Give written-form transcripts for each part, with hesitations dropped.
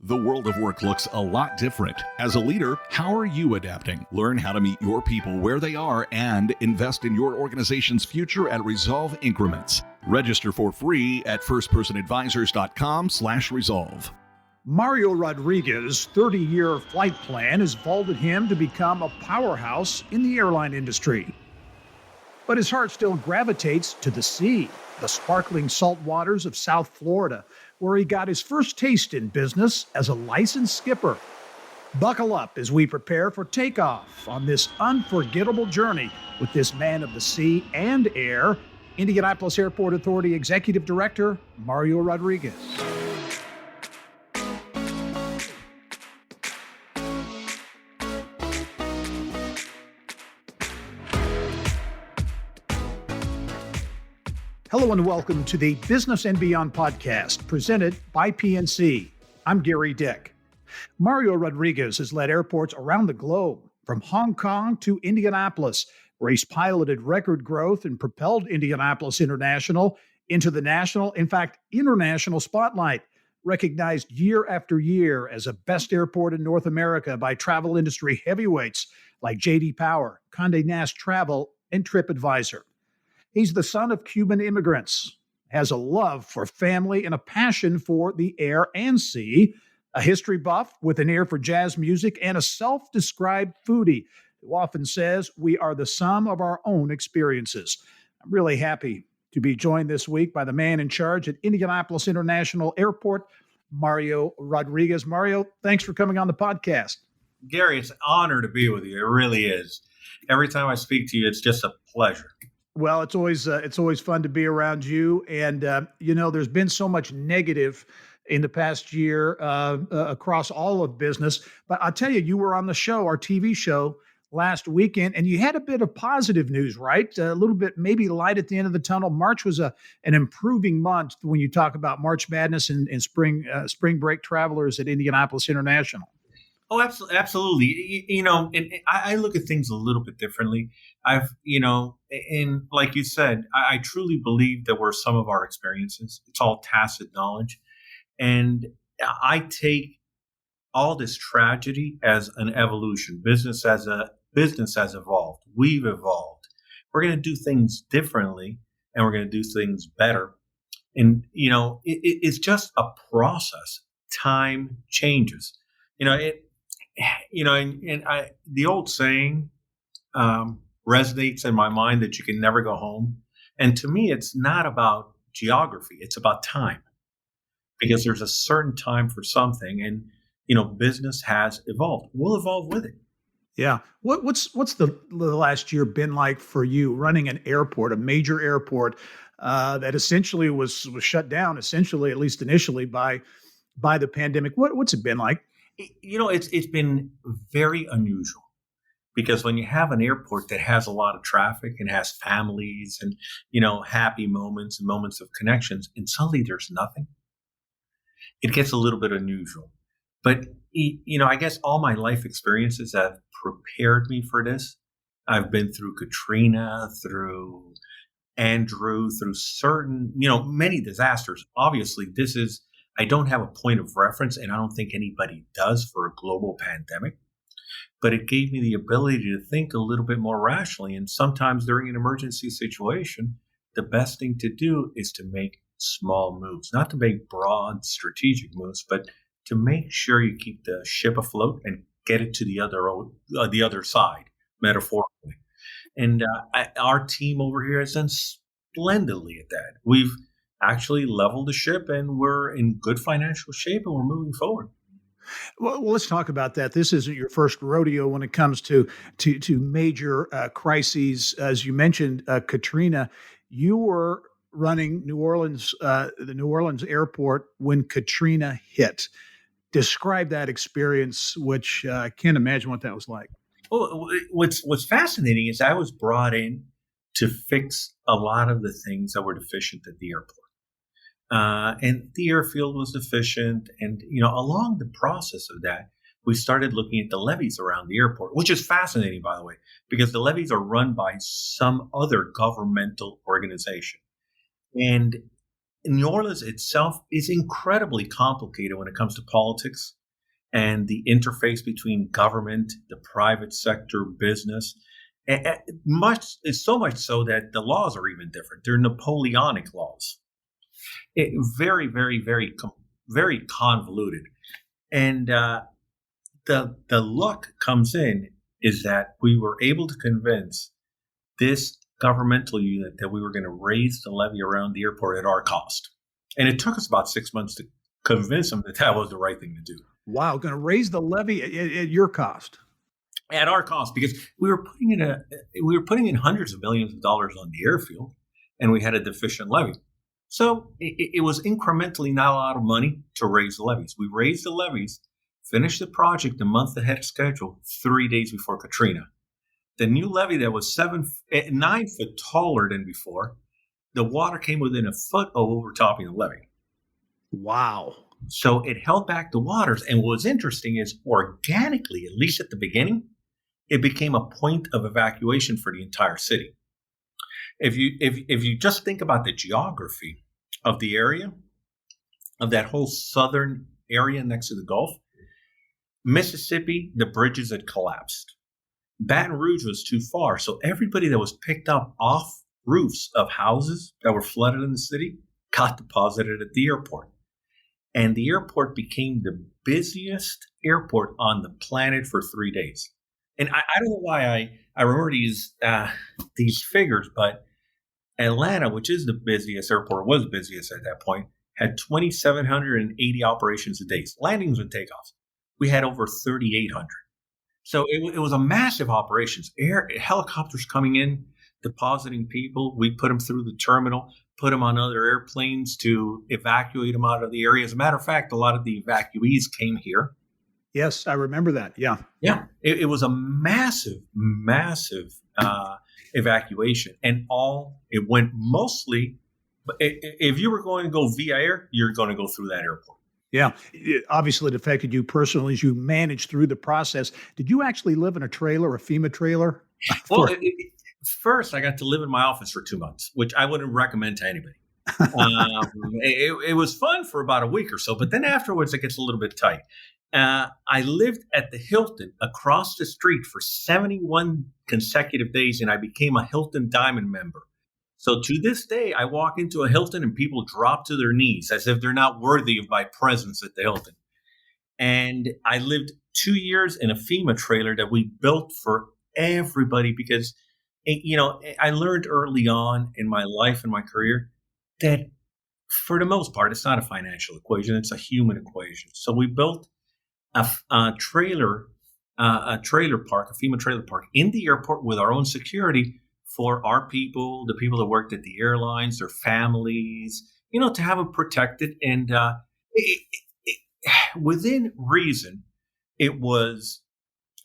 The world of work looks a lot different. As a leader, how are you adapting? Learn how to meet your people where they are and invest in your organization's future at Resolve Increments. Register for free at firstpersonadvisors.com/resolve. Mario Rodriguez's 30-year flight plan has vaulted him to become a powerhouse in the airline industry. But his heart still gravitates to the sea, the sparkling salt waters of South Florida, where he got his first taste in business as a licensed skipper. Buckle up as we prepare for takeoff on this unforgettable journey with this man of the sea and air, Indianapolis Airport Authority Executive Director, Mario Rodriguez. Hello and welcome to the Business and Beyond podcast presented by PNC. I'm Gary Dick. Mario Rodriguez has led airports around the globe, from Hong Kong to Indianapolis, where he's piloted record growth and propelled Indianapolis International into the national, in fact, international spotlight, recognized year after year as a best airport in North America by travel industry heavyweights like J.D. Power, Condé Nast Travel, and TripAdvisor. He's the son of Cuban immigrants, has a love for family and a passion for the air and sea, a history buff with an ear for jazz music, and a self-described foodie who often says we are the sum of our own experiences. I'm really happy to be joined this week by the man in charge at Indianapolis International Airport, Mario Rodriguez. Mario, thanks for coming on the podcast. Gary, it's an honor to be with you. It really is. Every time I speak to you, it's just a pleasure. Well, it's always fun to be around you. And, there's been so much negative in the past year across all of business. But I'll tell you, you were on the show, our TV show, last weekend, and you had a bit of positive news, right? A little bit, maybe light at the end of the tunnel. March was an improving month when you talk about March Madness and spring break travelers at Indianapolis International. Oh, absolutely. And I look at things a little bit differently. And like you said, I truly believe that we're some of our experiences. It's all tacit knowledge. And I take all this tragedy as an evolution. Business has evolved. We've evolved. We're going to do things differently, and we're going to do things better. And, it's just a process. Time changes. The old saying resonates in my mind that you can never go home. And to me, it's not about geography. It's about time, because there's a certain time for something, and, business has evolved. We'll evolve with it. Yeah. What's the last year been like for you running an airport, a major airport that essentially was shut down, essentially, at least initially, by the pandemic? What's it been like? It's been very unusual, because when you have an airport that has a lot of traffic and has families and, happy moments and moments of connections, and suddenly there's nothing, it gets a little bit unusual. But, I guess all my life experiences have prepared me for this. I've been through Katrina, through Andrew, through certain, many disasters. Obviously, I don't have a point of reference, and I don't think anybody does, for a global pandemic. But it gave me the ability to think a little bit more rationally. And sometimes during an emergency situation, the best thing to do is to make small moves, not to make broad strategic moves, but to make sure you keep the ship afloat and get it to the other side, metaphorically. And our team over here has done splendidly at that. We've actually leveled the ship, and we're in good financial shape, and we're moving forward. Well, let's talk about that. This isn't your first rodeo when it comes to major crises. As you mentioned, Katrina, you were running the New Orleans airport when Katrina hit. Describe that experience, which I can't imagine what that was like. Well, what's fascinating is I was brought in to fix a lot of the things that were deficient at the airport. And the airfield was deficient. And, along the process of that, we started looking at the levees around the airport, which is fascinating, by the way, because the levees are run by some other governmental organization. And New Orleans itself is incredibly complicated when it comes to politics and the interface between government, the private sector, business. It's so much so that the laws are even different. They're Napoleonic laws. Very, very, very convoluted. And the luck comes in is that we were able to convince this governmental unit that we were going to raise the levy around the airport at our cost. And it took us about 6 months to convince them that that was the right thing to do. Wow, going to raise the levy at your cost. At our cost, because we were putting in hundreds of millions of dollars on the airfield, and we had a deficient levy. So it was incrementally not a lot of money to raise the levies. We raised the levies, finished the project a month ahead of schedule, 3 days before Katrina. The new levee that was 9 foot taller than before, the water came within a foot of overtopping the levee. Wow. So it held back the waters. And what was interesting is organically, at least at the beginning, it became a point of evacuation for the entire city. If you just think about the geography of the area, of that whole southern area next to the Gulf, Mississippi, the bridges had collapsed. Baton Rouge was too far. So everybody that was picked up off roofs of houses that were flooded in the city got deposited at the airport. And the airport became the busiest airport on the planet for 3 days. And I don't know why I remember these figures, but Atlanta, which is the busiest airport, was busiest at that point, had 2,780 operations a day, landings and takeoffs. We had over 3,800. So it was a massive operations. Helicopters coming in, depositing people. We put them through the terminal, put them on other airplanes to evacuate them out of the area. As a matter of fact, a lot of the evacuees came here. Yes, I remember that. Yeah. Yeah. It was a massive evacuation. And it went mostly, if you were going to go via air, you're going to go through that airport. Yeah. Obviously, it affected you personally as you managed through the process. Did you actually live in a trailer, a FEMA trailer? Well, first, I got to live in my office for 2 months, which I wouldn't recommend to anybody. It was fun for about a week or so, but then afterwards, it gets a little bit tight. I lived at the Hilton across the street for 71 consecutive days, and I became a Hilton Diamond member. So to this day, I walk into a Hilton and people drop to their knees as if they're not worthy of my presence at the Hilton. And I lived 2 years in a FEMA trailer that we built for everybody because, I learned early on in my life and my career that for the most part, it's not a financial equation. It's a human equation. So we built a trailer park, a FEMA trailer park in the airport with our own security for our people, the people that worked at the airlines, their families, to have them protected. And within reason, it was,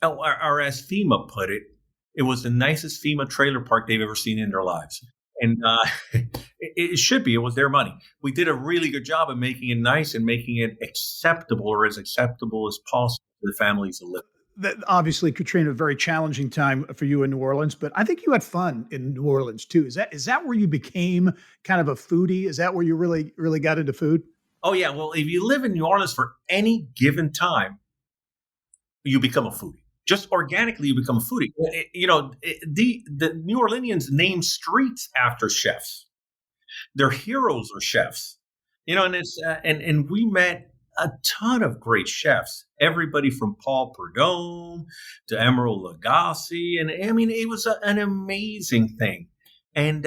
or as FEMA put it, it was the nicest FEMA trailer park they've ever seen in their lives. And it should be. It was their money. We did a really good job of making it nice and making it acceptable, or as acceptable as possible to the families that live. That, obviously, Katrina, a very challenging time for you in New Orleans, but I think you had fun in New Orleans too. Is that where you became kind of a foodie? Is that where you really got into food? Oh yeah. Well, if you live in New Orleans for any given time, you become a foodie. Just organically, you become a foodie. The New Orleanians name streets after chefs. Their heroes are chefs. And it's and we met a ton of great chefs. Everybody from Paul Prudhomme to Emeril Lagasse, and I mean, it was an amazing thing. And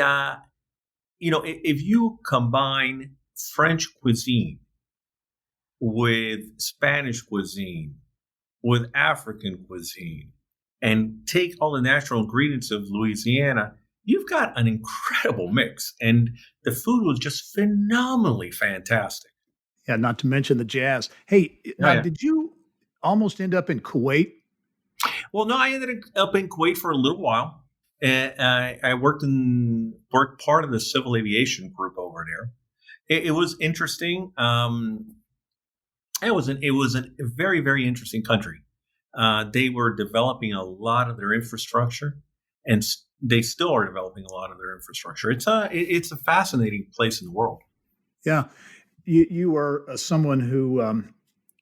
if you combine French cuisine with Spanish cuisine, with African cuisine, and take all the natural ingredients of Louisiana, you've got an incredible mix. And the food was just phenomenally fantastic. Yeah, not to mention the jazz. Hey, did you almost end up in Kuwait? Well, no, I ended up in Kuwait for a little while. I worked part of the civil aviation group over there. It was interesting. It was a very, very interesting country. They were developing a lot of their infrastructure, and they still are developing a lot of their infrastructure. It's a fascinating place in the world. Yeah. You are someone who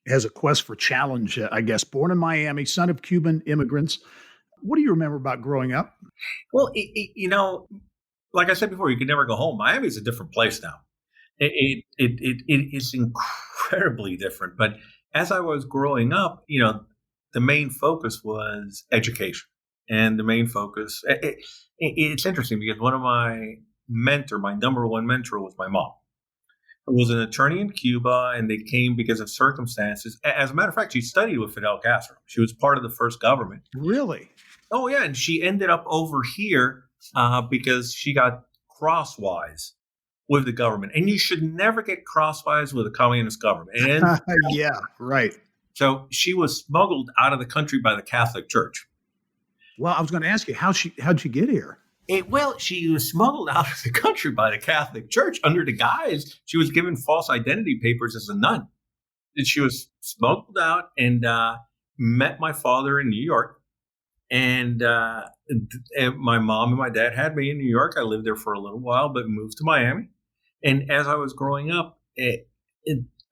has a quest for challenge, I guess. Born in Miami, son of Cuban immigrants. What do you remember about growing up? Well, like I said before, you could never go home. Miami's a different place now. It is incredibly different. But as I was growing up, the main focus was education, and the main focus. It's interesting because one of my number one mentor, was my mom, who was an attorney in Cuba, and they came because of circumstances. As a matter of fact, she studied with Fidel Castro. She was part of the first government. Really? Oh yeah, and she ended up over here because she got crosswise with the government, and you should never get crosswise with a communist government. And Yeah, right. so she was smuggled out of the country by the Catholic Church. Well, I was going to ask you how'd she get here? She was smuggled out of the country by the Catholic Church under the guise she was given false identity papers as a nun. And she was smuggled out and met my father in New York. And my mom and my dad had me in New York. I lived there for a little while, but moved to Miami. And as I was growing up,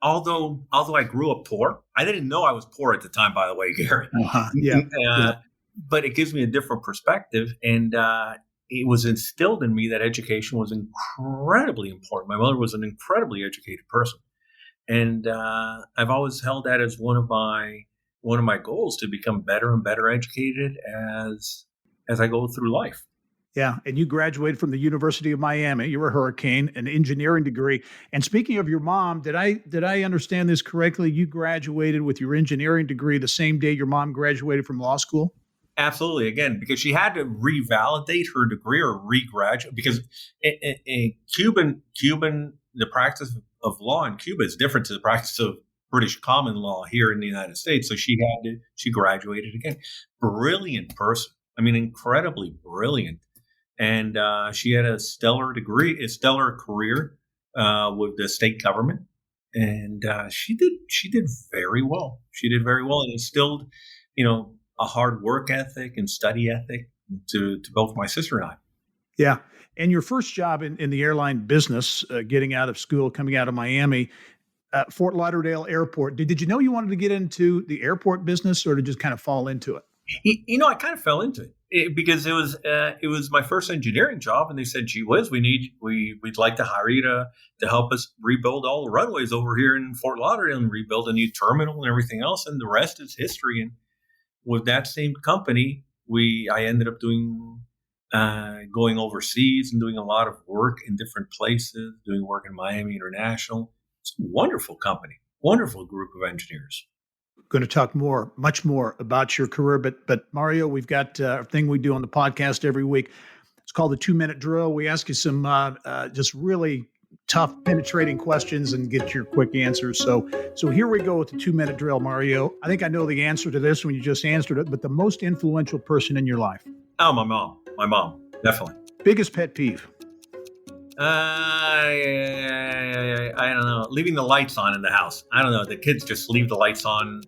although I grew up poor, I didn't know I was poor at the time, by the way, Gary. Yeah. But it gives me a different perspective. And it was instilled in me that education was incredibly important. My mother was an incredibly educated person. And I've always held that as one of my goals, to become better and better educated as I go through life. Yeah, and you graduated from the University of Miami. You're a hurricane, an engineering degree. And speaking of your mom, did I understand this correctly? You graduated with your engineering degree the same day your mom graduated from law school? Absolutely. Again, because she had to revalidate her degree or regraduate, because in Cuban, the practice of law in Cuba is different to the practice of British common law here in the United States. So she graduated again. Brilliant person. I mean, incredibly brilliant. And she had a stellar career with the state government. And she did very well. She did very well, and instilled, a hard work ethic and study ethic to both my sister and I. Yeah. And your first job in the airline business, getting out of school, coming out of Miami, Fort Lauderdale Airport. Did you know you wanted to get into the airport business, or to just kind of fall into it? I kind of fell into it because it was my first engineering job, and they said, "Gee whiz, we'd like to hire you to help us rebuild all the runways over here in Fort Lauderdale and rebuild a new terminal and everything else." And the rest is history. And with that same company, I ended up going overseas and doing a lot of work in different places, doing work in Miami International. It's a wonderful company, wonderful group of engineers. Going to talk much more about your career, but Mario, we've got a thing we do on the podcast every week. It's called the 2-minute drill. We ask you some just really tough, penetrating questions and get your quick answers. So here we go with the 2-minute drill, Mario. I think I know the answer to this when you just answered it, but the most influential person in your life? Oh, my mom, definitely. Biggest pet peeve? I don't know. Leaving the lights on in the house. I don't know. The kids just leave the lights on.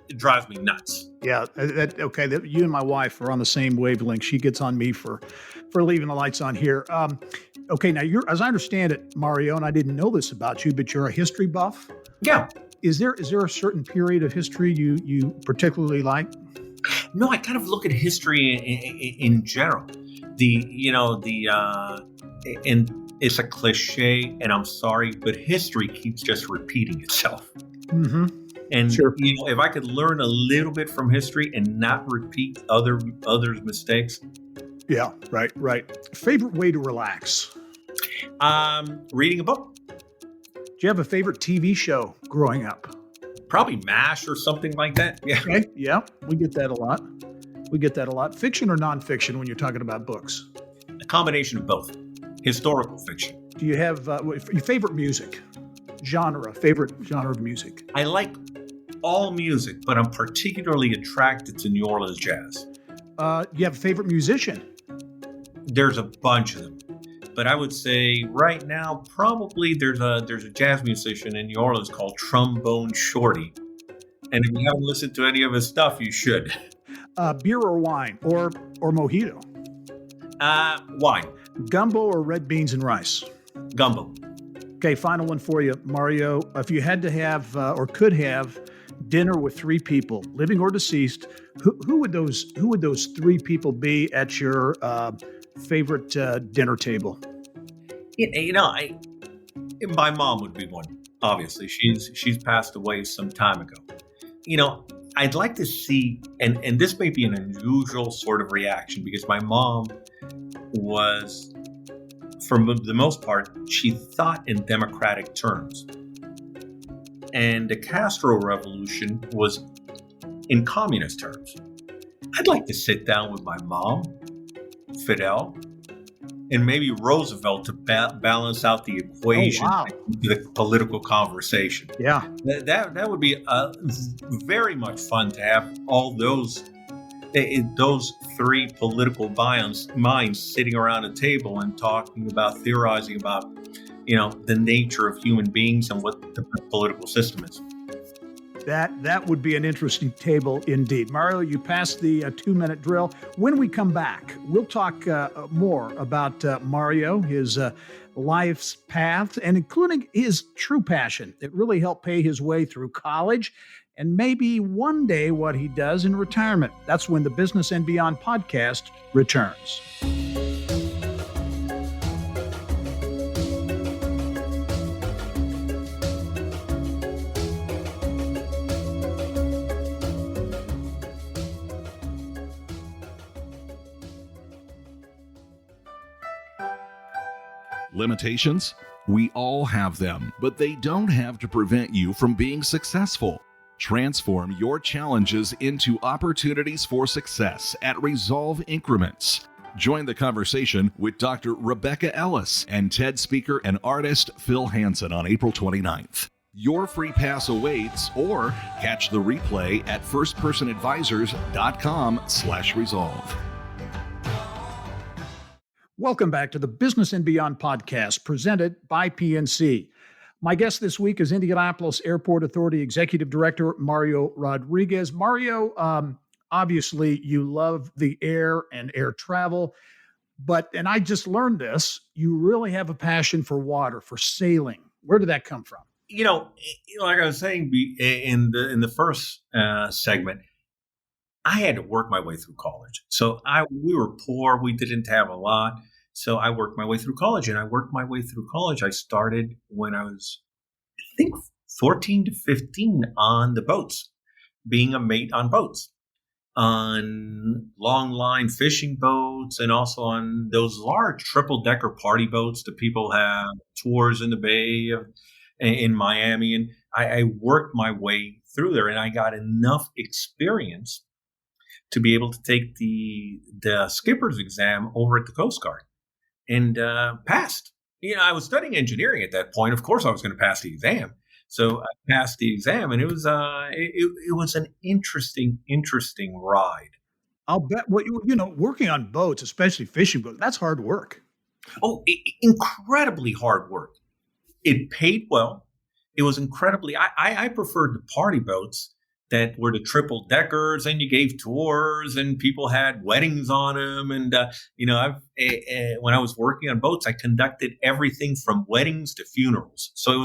It drives me nuts. Yeah. Okay. You and my wife are on the same wavelength. She gets on me for leaving the lights on here. Okay. Now, as I understand it, Mario, and I didn't know this about you, but you're a history buff. Yeah. Is there a certain period of history you particularly like? No, I kind of look at history in general. And it's a cliche, and I'm sorry, but history keeps just repeating itself. Mm-hmm. And sure. If I could learn a little bit from history and not repeat others' mistakes. Yeah, right. Favorite way to relax? Reading a book. Do you have a favorite TV show growing up? Probably MASH or something like that. Yeah. Okay. Yeah, we get that a lot. Fiction or nonfiction when you're talking about books? A combination of both. Historical fiction. Do you have your favorite music? Favorite genre of music? I like all music, but I'm particularly attracted to New Orleans jazz. You have a favorite musician? There's a bunch of them. But I would say right now, probably there's a jazz musician in New Orleans called Trombone Shorty. And if you haven't listened to any of his stuff, you should. Beer or wine or mojito? Wine. Gumbo or red beans and rice? Gumbo. Okay, final one for you, Mario. If you had to have or could have dinner with three people, living or deceased, who would those three people be at your favorite dinner table? My mom would be one. Obviously, she's passed away some time ago. You know, I'd like to see, and this may be an unusual sort of reaction because my mom was, for the most part, she thought in democratic terms. And the Castro revolution was in communist terms. I'd like to sit down with my mom, Fidel, and maybe Roosevelt to balance out the equation, Oh, wow. the political conversation. Yeah. That would be very much fun to have all those three political minds sitting around a table and theorizing about the nature of human beings and what the political system is. That would be an interesting table indeed. Mario, you passed the 2-minute drill. When we come back, we'll talk more about Mario, his life's path, and including his true passion that really helped pay his way through college, and maybe one day what he does in retirement. That's when the Business and Beyond podcast returns. Limitations? We all have them, but they don't have to prevent you from being successful. Transform your challenges into opportunities for success at Resolve Increments. Join the conversation with Dr. Rebecca Ellis and TED speaker and artist Phil Hansen on April 29th. Your free pass awaits, or catch the replay at firstpersonadvisors.com/resolve. Welcome back to the Business and Beyond podcast presented by PNC. My guest this week is Indianapolis Airport Authority Executive Director Mario Rodriguez. Mario, obviously you love the air and air travel, and I just learned this, you really have a passion for water, for sailing. Where did that come from? Like I was saying in the first segment, I had to work my way through college. So we were poor. We didn't have a lot. So I worked my way through college, and I worked my way through college. I started when I was, I think, 14 to 15 on the boats, being a mate on boats, on long line fishing boats, and also on those large triple-decker party boats that people have tours in the bay in Miami. And I worked my way through there, and I got enough experience to be able to take the skipper's exam over at the Coast Guard, and passed. I was studying engineering at that point. Of course, I was going to pass the exam. So I passed the exam, and it was an interesting ride. I'll bet. Working on boats, especially fishing boats, that's hard work. Oh, incredibly hard work. It paid well. It was incredibly. I preferred the party boats that were the triple deckers, and you gave tours, and people had weddings on them. And when I was working on boats, I conducted everything from weddings to funerals. So it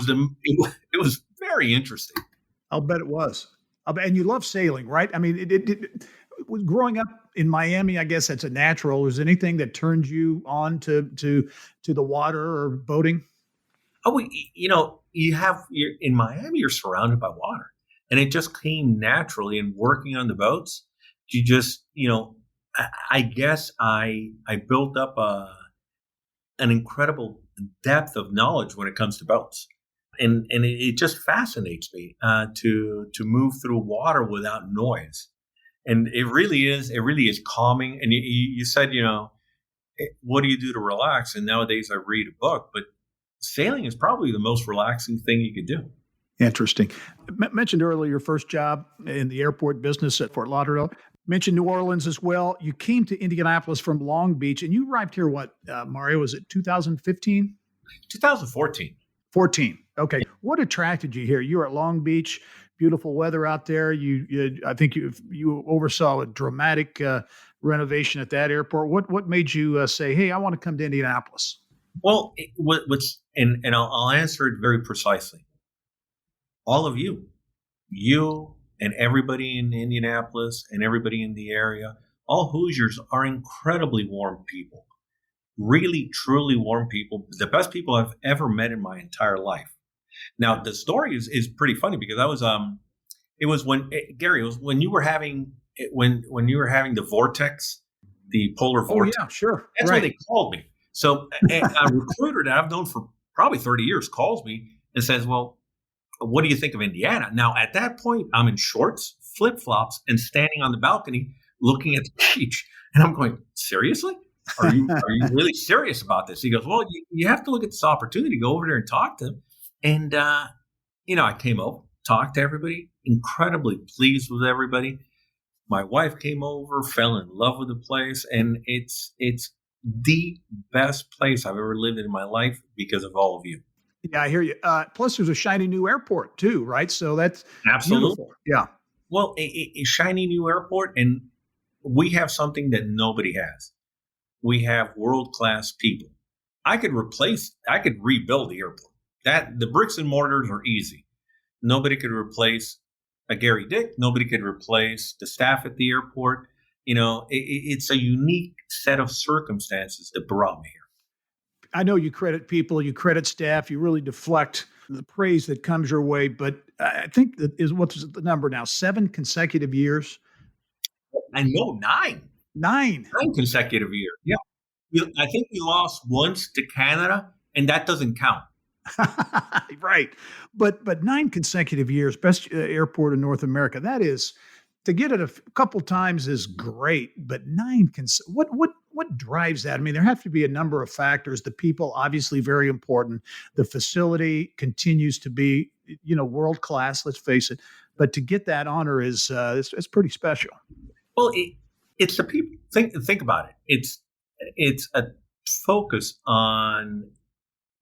was very interesting. I'll bet it was. And you love sailing, right? I mean, it growing up in Miami, I guess that's a natural. Was anything that turned you on to the water or boating? Oh, you're in Miami, you're surrounded by water. And it just came naturally. And working on the boats, you just, I guess I built up an incredible depth of knowledge when it comes to boats. And it just fascinates me to move through water without noise. And it really is calming. And you said, what do you do to relax? And nowadays I read a book, but sailing is probably the most relaxing thing you could do. Interesting. Mentioned earlier your first job in the airport business at Fort Lauderdale. Mentioned New Orleans as well. You came to Indianapolis from Long Beach, and you arrived here, Mario, was it 2015? 2014. 14. Okay. What attracted you here? You were at Long Beach, beautiful weather out there. I think you oversaw a dramatic renovation at that airport. What made you say, hey, I want to come to Indianapolis? Well, what's and I'll answer it very precisely. All of you and everybody in Indianapolis and everybody in the area, all Hoosiers are incredibly warm people, really, truly warm people, the best people I've ever met in my entire life. Now, the story is pretty funny because it was when, Gary, it was when you were having, when you were having the vortex, the polar Oh, vortex. yeah, sure. That's Right. when they called me. So a recruiter that I've known for probably 30 years calls me and says, well, what do you think of Indiana? Now, at that point, I'm in shorts, flip flops, and standing on the balcony looking at the beach. And I'm going, seriously? Are you really serious about this? He goes, well, you have to look at this opportunity, go over there and talk to him. And, I came over, talked to everybody, incredibly pleased with everybody. My wife came over, fell in love with the place. And it's the best place I've ever lived in my life because of all of you. Yeah, I hear you. Plus, there's a shiny new airport too, right? So that's Absolutely. beautiful. Yeah. Well, a shiny new airport, and we have something that nobody has. We have world-class people. I could rebuild the airport. That the bricks and mortars are easy. Nobody could replace a Gary Dick. Nobody could replace the staff at the airport. It's a unique set of circumstances that brought me here. I know you credit people, you credit staff, you really deflect the praise that comes your way. But I think that is what's the number now? 7 consecutive years? I know 9. 9. 9 consecutive years. Yeah. I think we lost once to Canada, and that doesn't count. Right. But 9 consecutive years, best airport in North America. That is, to get it a couple times is great, but 9 what drives that? I mean, there have to be a number of factors. The people, obviously, very important. The facility continues to be, world class. Let's face it. But to get that honor is it's pretty special. Well, it's the people. Think about it. It's a focus on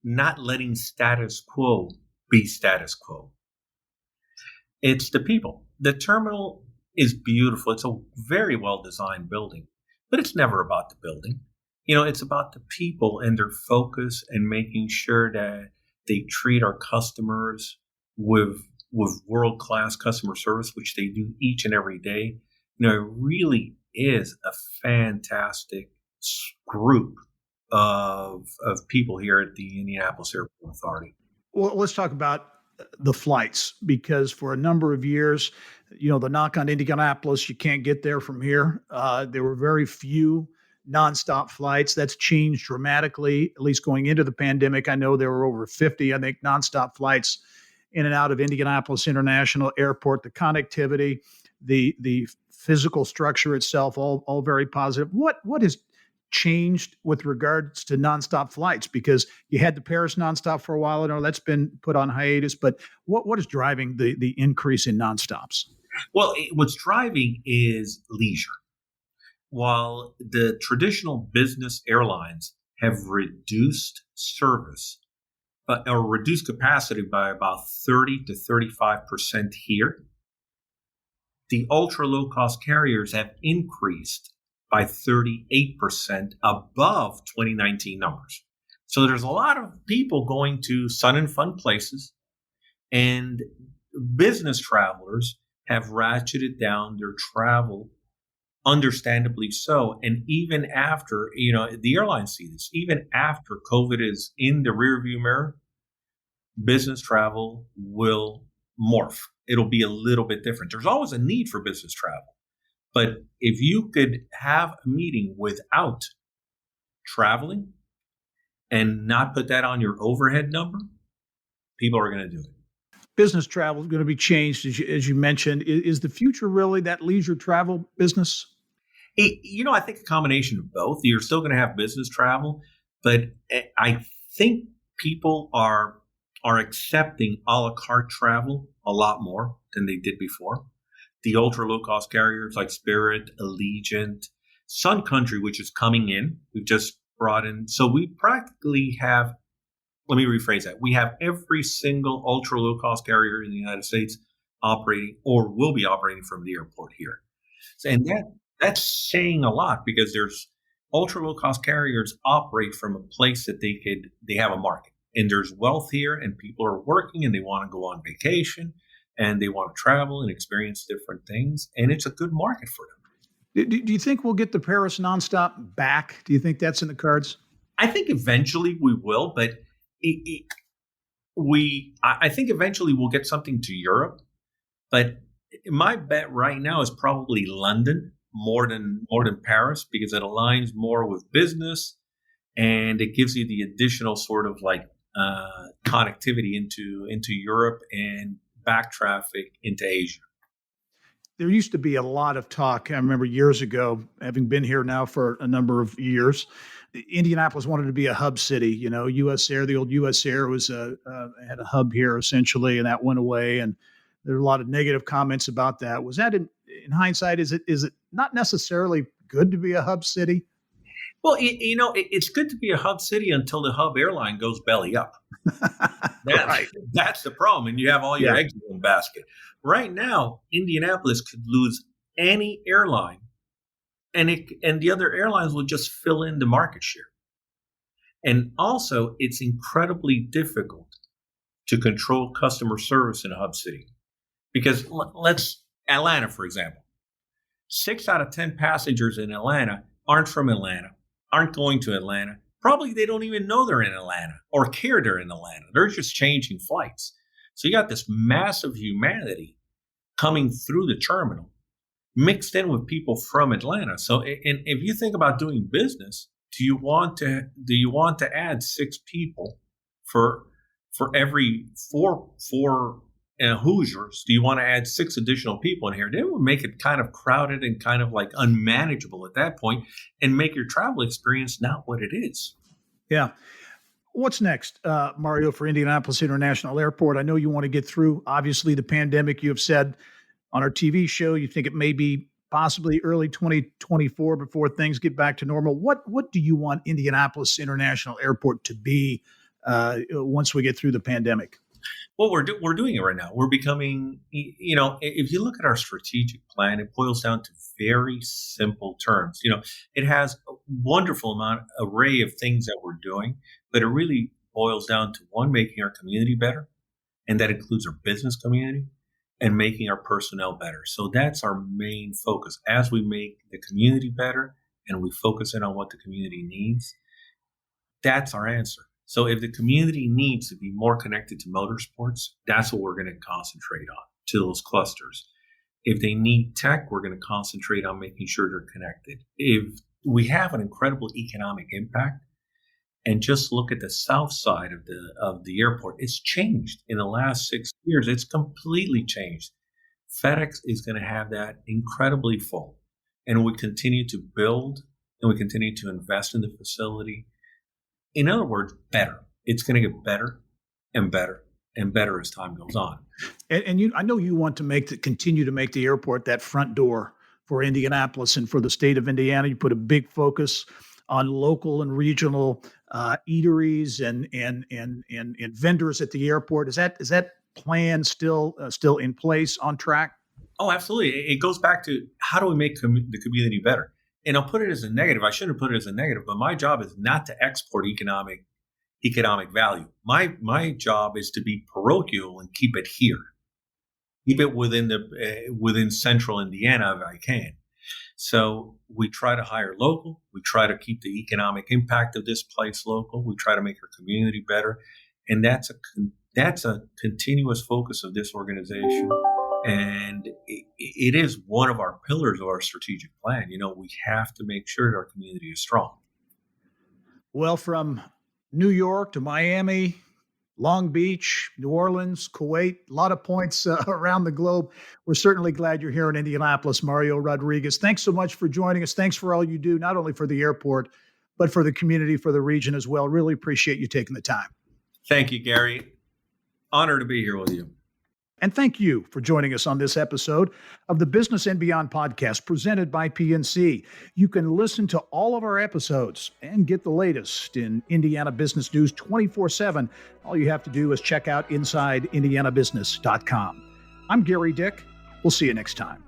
not letting status quo be status quo. It's the people. The terminal is beautiful. It's a very well designed building, but it's never about the building. It's about the people and their focus and making sure that they treat our customers with world class customer service, which they do each and every day. It really is a fantastic group of people here at the Indianapolis Airport Authority. Well, let's talk about the flights, because for a number of years, the knock on Indianapolis, you can't get there from here. There were very few nonstop flights. That's changed dramatically, at least going into the pandemic. I know there were over 50, I think, nonstop flights in and out of Indianapolis International Airport. The connectivity, the physical structure itself, all very positive. What has changed with regards to nonstop flights? Because you had the Paris nonstop for a while. I know that's been put on hiatus, but what is driving the increase in nonstops? Well, what's driving is leisure. While the traditional business airlines have reduced service or reduced capacity by about 30 to 35% here, the ultra low cost carriers have increased by 38% above 2019 numbers. So there's a lot of people going to sun and fun places, and business travelers have ratcheted down their travel, understandably so. And even after, the airlines see this, even after COVID is in the rearview mirror, business travel will morph. It'll be a little bit different. There's always a need for business travel. But if you could have a meeting without traveling and not put that on your overhead number, people are going to do it. Business travel is going to be changed, as you mentioned. Is the future really that leisure travel business? I think a combination of both. You're still going to have business travel, but I think people are accepting a la carte travel a lot more than they did before. The ultra low cost carriers like Spirit, Allegiant, Sun Country, which is coming in, we've just brought in. So we practically have, let me rephrase that. We have every single ultra low cost carrier in the United States operating or will be operating from the airport here. And that's saying a lot, because there's ultra low cost carriers operate from a place that they have a market. And there's wealth here, and people are working, and they want to go on vacation, and they want to travel and experience different things. And it's a good market for them. Do you think we'll get the Paris nonstop back? Do you think that's in the cards? I think eventually we will, but I think eventually we'll get something to Europe. But my bet right now is probably London more than Paris, because it aligns more with business, and it gives you the additional sort of like connectivity into Europe and back traffic into Asia. There used to be a lot of talk. I remember years ago, having been here now for a number of years, Indianapolis wanted to be a hub city. You know, U.S. Air, the old U.S. Air was had a hub here essentially, and that went away. And there were a lot of negative comments about that. Was that in hindsight? Is it not necessarily good to be a hub city? Well, it's good to be a hub city until the hub airline goes belly up. Right. That's the problem, and you have all your eggs in one basket. Right now, Indianapolis could lose any airline, and the other airlines will just fill in the market share. And also, it's incredibly difficult to control customer service in a hub city, because let's Atlanta, for example. 6 out of 10 passengers in Atlanta aren't from Atlanta, aren't going to Atlanta. Probably they don't even know they're in Atlanta or care they're in Atlanta. They're just changing flights. So you got this massive humanity coming through the terminal, mixed in with people from Atlanta. So, and if you think about doing business, do you want to add 6 people for every four Hoosiers? Do you want to add 6 additional people in here? They would make it kind of crowded and kind of like unmanageable at that point, and make your travel experience not what it is. Yeah. What's next, Mario, for Indianapolis International Airport? I know you want to get through, obviously, the pandemic. You have said on our TV show you think it may be possibly early 2024 before things get back to normal. What do you want Indianapolis International Airport to be once we get through the pandemic? Well, we're doing it right now. We're becoming, if you look at our strategic plan, it boils down to very simple terms. It has a wonderful array of things that we're doing, but it really boils down to one, making our community better. And that includes our business community, and making our personnel better. So that's our main focus. As we make the community better and we focus in on what the community needs, that's our answer. So if the community needs to be more connected to motorsports, that's what we're going to concentrate on, to those clusters. If they need tech, we're going to concentrate on making sure they're connected. If we have an incredible economic impact, and just look at the south side of the airport, it's changed in the last 6 years. It's completely changed. FedEx is going to have that incredibly full, and we continue to build and we continue to invest in the facility. In other words, better. It's going to get better and better and better as time goes on. And I know you want to continue to make the airport that front door for Indianapolis and for the state of Indiana. You put a big focus on local and regional eateries and vendors at the airport. Is that plan still in place, on track? Oh, absolutely. It goes back to how do we make the community better? And I'll put it as a negative. I shouldn't put it as a negative, but my job is not to export economic value. My job is to be parochial and keep it here, keep it within central Indiana if I can. So we try to hire local. We try to keep the economic impact of this place local. We try to make our community better, and that's a continuous focus of this organization. And it is one of our pillars of our strategic plan. We have to make sure that our community is strong. Well, from New York to Miami, Long Beach, New Orleans, Kuwait, a lot of points around the globe. We're certainly glad you're here in Indianapolis, Mario Rodriguez. Thanks so much for joining us. Thanks for all you do, not only for the airport, but for the community, for the region as well. Really appreciate you taking the time. Thank you, Gary. Honor to be here with you. And thank you for joining us on this episode of the Business and Beyond podcast presented by PNC. You can listen to all of our episodes and get the latest in Indiana business news 24/7. All you have to do is check out InsideIndianaBusiness.com. I'm Gary Dick. We'll see you next time.